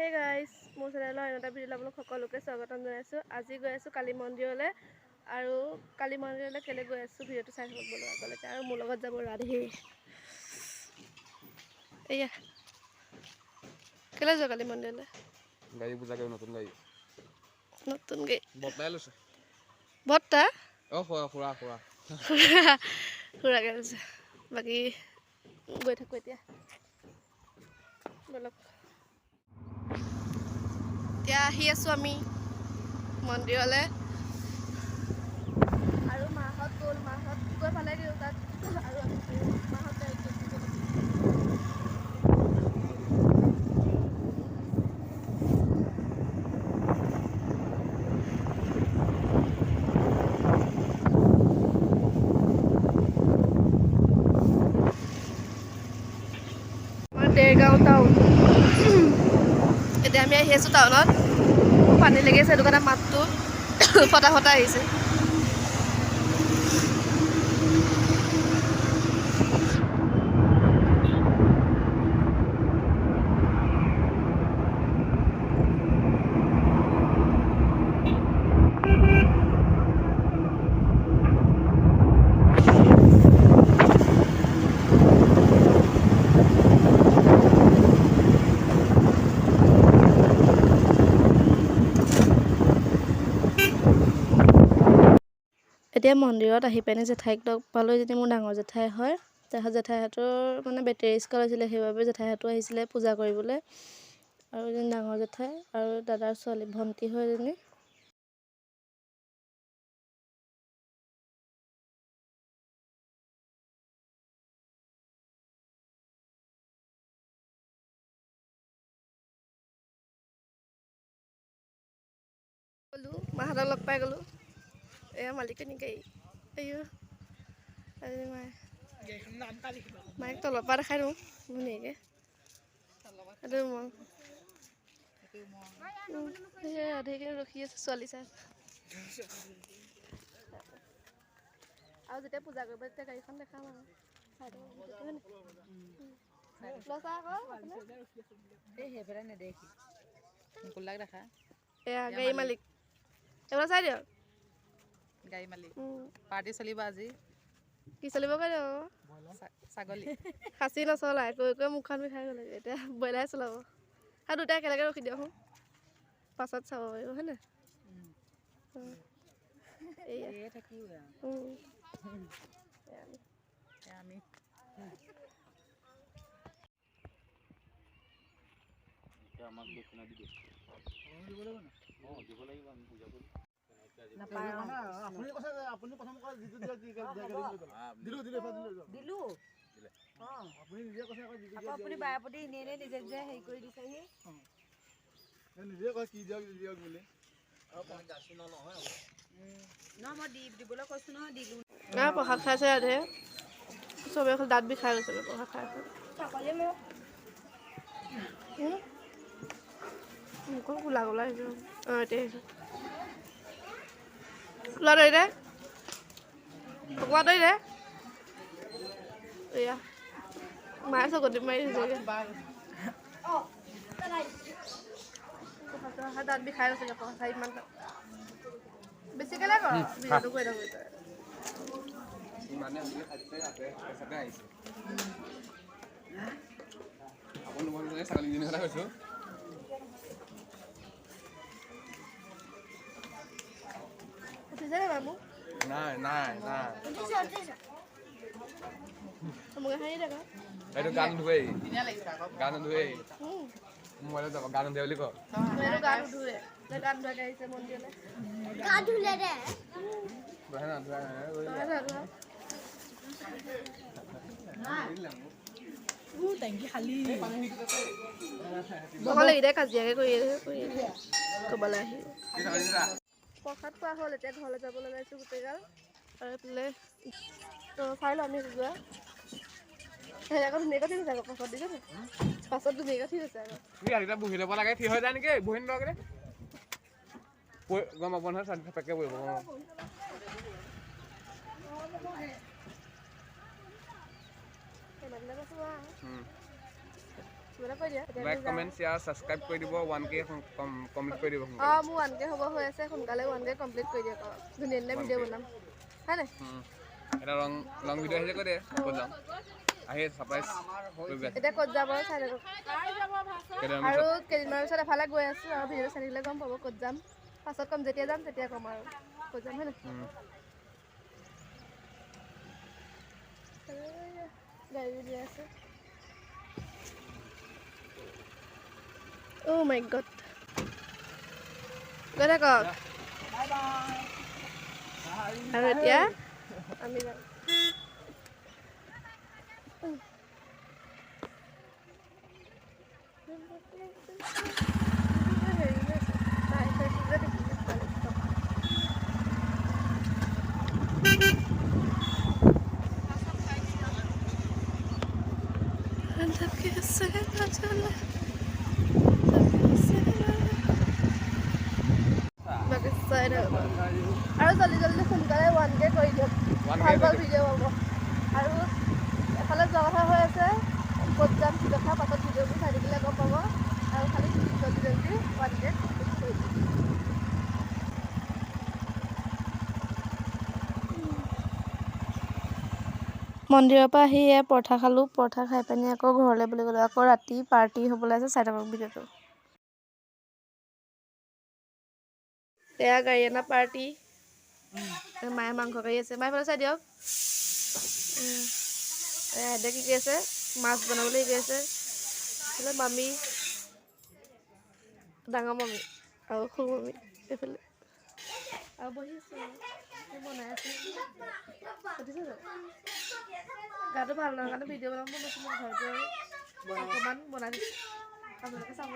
Hey guys, মোৰ চেনেলৰ এটা ভিডিঅ'লৈ আপোনালোক সকলোকে স্বাগতম জনাইছোঁ। আজি গৈ আছোঁ কালী মন্দিৰলৈ আৰু কালী মন্দিৰলৈ কেলে গৈ আছোঁ ভিডিঅ'টো চাই থাকক বলক আগলৈকে আৰু মোৰ লগত যাব ৰাধি। এয়া কেলে যোৱা কালী মন্দিৰলৈ? গাড়ী পূজা কৰিব নতুন গাড়ী। নতুন গাড়ী বৰ্তাই লৈছে। বৰ্তা? খুৰা খুৰাকে লৈছে। বাকী গৈ থাকোঁ এতিয়া বলক। এতিয়া আহি আছোঁ আমি মন্দিৰলৈ আৰু মাহঁত গ'ল, মাহঁত গৈ পালে দিওঁ তাত আৰু মাহঁত দেৰগাঁও টাউন। এতিয়া আমি আহি আছোঁ টাউনত। পানী লাগি আছে, সেইটো কাৰণে মাতটো ফটা ফটা আহিছে। এতিয়া মন্দিৰত আহি পিনে জেঠাইক লগ পালোঁ। যদি মোৰ ডাঙৰ জেঠাই হয়, তাৰপিছত জেঠাইহঁতৰ মানে বেটেৰী ৰিক্সা লৈছিলে, সেইবাবে জেঠাইহঁতো আহিছিলে পূজা কৰিবলৈ। আৰু এজনী ডাঙৰ জেঠাই আৰু দাদাৰ ছোৱালী ভণ্টি হয় এজনী। গ'লোঁ মাহঁতক লগ পাই গ'লোঁ। এয়া মালিকনী গাড়ী। আয়ো আজি মাইক তলৰ পৰা দেখাই দিওঁ ধুনীয়াকৈ। সেইটো মই ৰাধিকে ৰখি আছোঁ ছোৱালী চাই। আৰু যেতিয়া পূজা কৰিব তেতিয়া গাড়ীখন দেখাম আৰু এয়া গাড়ী মালিক এবাৰ চাই দিয়ক। গাড়ী মালিক পাৰ্টি চলিব আজি। কি চলিব কৈ দিয়ক। ছাগলী খাচী নচলাই কৈ কৈ মুখখন বিষাই গ'লে। এতিয়া ব্ৰইলাৰে চলাব। আৰু দুটাই একেলগে ৰখি দিয়ক পাছত চাব পাৰিব হয় নাই? আমি আমাক দক্ষিণা দি দিয়ে। দিব লাগিব আমি পূজা কৰি। আপুনি প্ৰথম কৰা যিটো দিলো। আপুনি বাৰপতি এনে নিজে নিজে হেৰি কৰি দিছেহি। নিজে কয় কি দিয়ক দিয়ক বুলি। মই দিবলৈ কৈছো নহয় দিলো। প্ৰসাদ খাইছে ৰাধে চবে দাঁত বিষাই গৈছে প্ৰসাদ খাই মোকো গোলা গোলা আহিছে। এতিয়া আহিছে খোলা দৈ দে খোৱা দৈ দে। এয়া মায়ে চকতি মাৰি দিছেগৈ। দাঁত বিষাই গৈছেগৈ প্ৰসাদ খাই ইমান বেছিকৈ কৰ ভিডিঅ'টো কৰি থাকোঁ। ছাগলীজনীৰ কথা কৈছোঁ। উঠিছে নে বাবু? নাই মোক হাঁহি থাকা। এইটো গান ধুৱেই গান ধুৱেই মোবাইলত যাব গান ধুৱে বুলি কওঁ। এইটো গা নুধুৱে গান ধুৱাকৈ আহিছে মন্দিৰলৈ। বহলে কাজিয়াকে কৰি ক'বলৈ আহি প্ৰসাদ খোৱা হ'ল। এতিয়া ঘৰলৈ যাবলৈ ওলাইছোঁ গোটেইগাল আৰু এইফালে চাই লওঁ আমি যোৱা সেই আকৌ ধুনীয়াকৈ ঠিক আছে আকৌ পাছত দিছে পাছত ধুনীয়াকৈ ঠিক আছে আকৌ বহি ল'ব লাগে। থিয় হৈ যায় নেকি বহি নলগে গম পাব নহয় পেকে বহিব। কিবা এটা কৈ দিয়া লাইক কমেণ্ট শ্বেয়াৰ ছাবস্ক্ৰাইব কৰি দিব 1K কমপ্লিট কৰি দিব মোৰ 1K হ'ব হৈ আছে সোনকালে 1K কমপ্লিট কৰি দিয়ক ধুনীয়া ধুনীয়া ভিডিঅ' বনাম হয় নাই এটা লং ভিডিঅ' আহিলে কৈ দে ক'ত যাম আহি ছাৰপ্ৰাইজ কৰিবি এতিয়া ক'ত যাব চাই থাকক আৰু কেইদিনমানৰ পিছত এফালে গৈ আছোঁ আৰু ভিডিঅ' চাই থাকিলে গম পাব ক'ত যাম পাছত কম যেতিয়া যাম তেতিয়া ক'ম আৰু ক'ত যাম হয় নাই গাড়ী দি আছে Oh my god. গৈ থাকক আৰু এতিয়া আমি যাম আৰু জলদি জলদি সোনকালে 1K কৰি দিয়ক ভাল ভাল ভিডিঅ' পাব আৰু এফালে যোৱা কথা হৈ আছে ক'ত যাম কি কথা পাছত ভিডিঅ'বোৰ চাই থাকিলে গম পাব আৰু খালি জলদি জলদি 1K কৰি দিয়ক মন্দিৰৰ পৰা আহি পৰঠা খালোঁ পৰঠা খাই পানি আকৌ ঘৰলৈ বুলি গ'লোঁ আকৌ ৰাতি পাৰ্টি হ'বলৈ আছে চাই থাকক ভিডিঅ'টো এয়া গাড়ী অনা পাৰ্টি মায়ে মাংস কাঢ়ি আছে মায়ে ফালে চাই দিয়ক এহেঁতে কি কৰি আছে মাছ বনাবলৈ শিকি আছে এইফালে মামী ডাঙৰ মামী আৰু সৰু মামী এইফালে আৰু বহি আছে বনাই আছে গাটো ভাল নহয় কাৰণে ভিডিঅ' বনাব লৈছোঁ মই ঘৰতে অকণমান বনাই দিছোঁ আপোনালোকে চাব